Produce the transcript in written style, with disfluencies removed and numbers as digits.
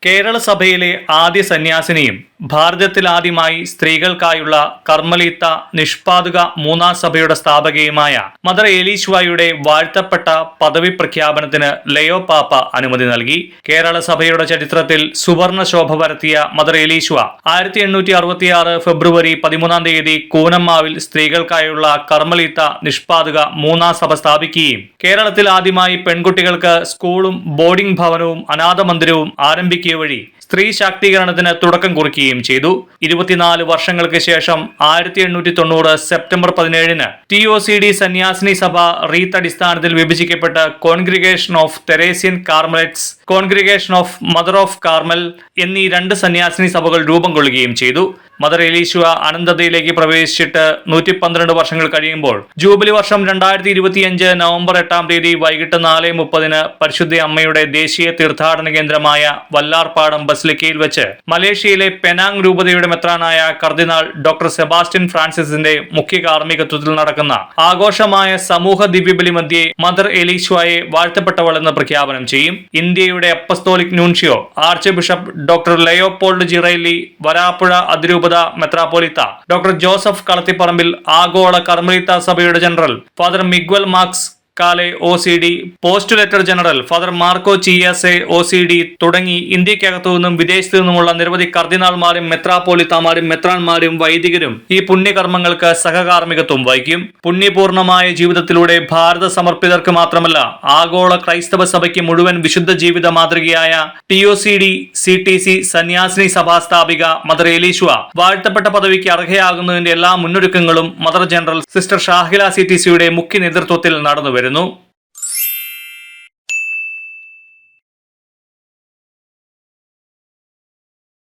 കേരള സഭയിലെ ആദ്യ സന്യാസിനിയും ഭാരതത്തിൽ ആദ്യമായി സ്ത്രീകൾക്കായുള്ള കർമ്മലീത്ത നിഷ്പാദുക മൂന്നാം സഭയുടെ സ്ഥാപകയുമായ മദർ ഏലീശ്വായുടെ വാഴ്ത്തപ്പെട്ട പദവി പ്രഖ്യാപനത്തിന് ലയോ പാപ്പ അനുമതി നൽകി. കേരള സഭയുടെ ചരിത്രത്തിൽ സുവർണ ശോഭ പരത്തിയ മദർ ഏലീശ്വ 1866 ഫെബ്രുവരി 13 കൂനമ്മാവിൽ സ്ത്രീകൾക്കായുള്ള കർമ്മലീത്ത നിഷ്പാദുക മൂന്നാം സഭ സ്ഥാപിക്കുകയും കേരളത്തിൽ ആദ്യമായി പെൺകുട്ടികൾക്ക് സ്കൂളും ബോർഡിംഗ് ഭവനവും അനാഥ മന്ദിരവും ആരംഭിക്കുക വഴി സ്ത്രീ ശാക്തീകരണത്തിന് തുടക്കം കുറിക്കുകയും ചെയ്തു. 24 വർഷങ്ങൾക്ക് ശേഷം 1890 സെപ്റ്റംബർ 17 TOCD സന്യാസിനി സഭ റീത്ത് അടിസ്ഥാനത്തിൽ വിഭജിക്കപ്പെട്ട congregation of Teresian Carmelites, congregation of mother of Carmel എന്നീ രണ്ട് സന്യാസിനി സഭകൾ രൂപം കൊള്ളുകയും ചെയ്തു. മദർ ഏലീശ്വ അനന്തതയിലേക്ക് പ്രവേശിച്ചിട്ട് 112 വർഷങ്ങൾ കഴിയുമ്പോൾ ജൂബിലി വർഷം 2025 നവംബർ 8 വൈകിട്ട് 4:30 പരിശുദ്ധ അമ്മയുടെ ദേശീയ തീർത്ഥാടന കേന്ദ്രമായ വല്ലാർപാടം ബസിലിക്കയിൽ വെച്ച് മലേഷ്യയിലെ പെനാങ് രൂപതയുടെ മെത്രാനായ കർദിനാൾ ഡോക്ടർ സെബാസ്റ്റ്യൻ ഫ്രാൻസിസിന്റെ മുഖ്യ കാർമ്മികത്വത്തിൽ നടക്കുന്ന ആഘോഷമായ സമൂഹ ദിവ്യബലി മധ്യേ മദർ ഏലീശ്വയെ വാഴ്ത്തപ്പെട്ടവളെന്ന് പ്രഖ്യാപനം ചെയ്യും. ഇന്ത്യയുടെ apostolic nuncio archbishop doctor Leopold Girelli, Varappuzha അതിരൂപ മെത്രാപ്പോലിത്ത ഡോക്ടർ ജോസഫ് കളത്തിപ്പറമ്പിൽ, ആഗോള കർമ്മലീത്ത സഭയുടെ general father Miguel Marquez Calle OCD, postulator general father Marco Chiesa OCD തുടങ്ങി ഇന്ത്യക്കകത്തു നിന്നും വിദേശത്തു നിന്നുമുള്ള നിരവധി കർദിനാൾമാരും മെത്രാപ്പോലിത്താമാരും മെത്രാൻമാരും വൈദികരും ഈ പുണ്യകർമ്മങ്ങൾക്ക് സഹകാർമ്മികത്വം വഹിക്കും. പുണ്യപൂർണമായ ജീവിതത്തിലൂടെ ഭാരത സമർപ്പിതർക്ക് മാത്രമല്ല ആഗോള ക്രൈസ്തവ സഭയ്ക്ക് മുഴുവൻ വിശുദ്ധ ജീവിത മാതൃകയായ TOCD CTC സന്യാസിനി സഭാ സ്ഥാപിക മദർ ഏലീശ്വ വാഴ്ത്തപ്പെട്ട പദവിക്ക് അർഹയാകുന്നതിന്റെ എല്ലാ മുന്നൊരുക്കങ്ങളും മദർ ജനറൽ സിസ്റ്റർ ഷാഹില CTCയുടെ മുഖ്യ നേതൃത്വത്തിൽ നടന്നുവരുന്നു.